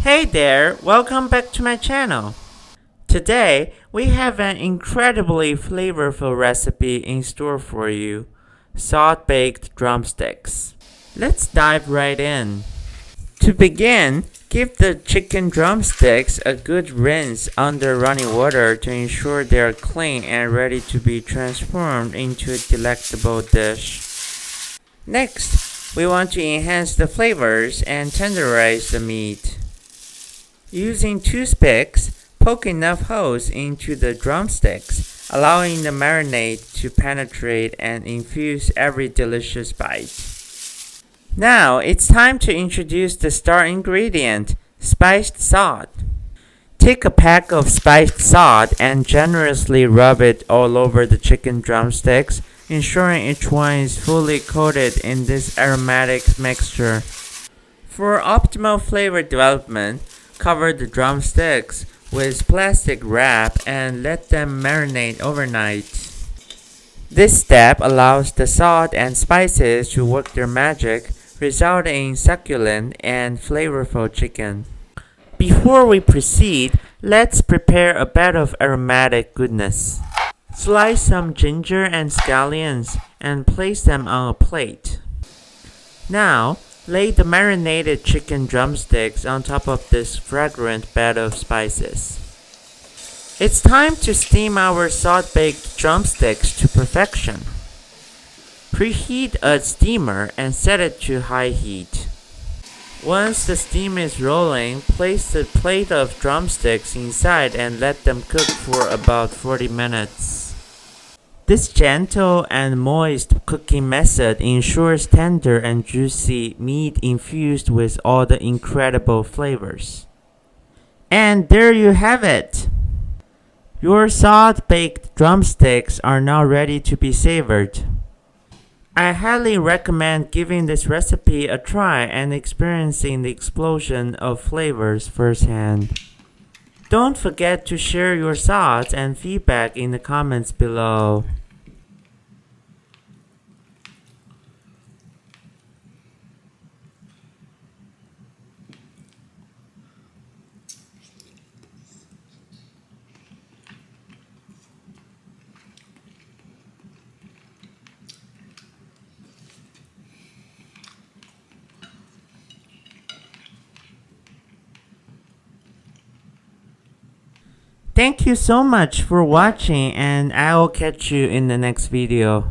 Hey there, welcome back to my channel. Today, we have an incredibly flavorful recipe in store for you, salt-baked drumsticks. Let's dive right in. To begin, give the chicken drumsticks a good rinse under running water to ensure they are clean and ready to be transformed into a delectable dish. Next, we want to enhance the flavors and tenderize the meat. Using toothpicks, poke enough holes into the drumsticks, allowing the marinade to penetrate and infuse every delicious bite. Now, it's time to introduce the star ingredient, spiced salt. Take a pack of spiced salt and generously rub it all over the chicken drumsticks, ensuring each one is fully coated in this aromatic mixture. For optimal flavor development, cover the drumsticks with plastic wrap and let them marinate overnight. This step allows the salt and spices to work their magic, resulting in succulent and flavorful chicken. Before we proceed, let's prepare a bed of aromatic goodness. Slice some ginger and scallions and place them on a plate. Now, lay the marinated chicken drumsticks on top of this fragrant bed of spices. It's time to steam our salt-baked drumsticks to perfection. Preheat a steamer and set it to high heat. Once the steam is rolling, place the plate of drumsticks inside and let them cook for about 40 minutes. This gentle and moist cooking method ensures tender and juicy meat infused with all the incredible flavors. And there you have it! Your salt-baked drumsticks are now ready to be savored. I highly recommend giving this recipe a try and experiencing the explosion of flavors firsthand. Don't forget to share your thoughts and feedback in the comments below. Thank you so much for watching, and I will catch you in the next video.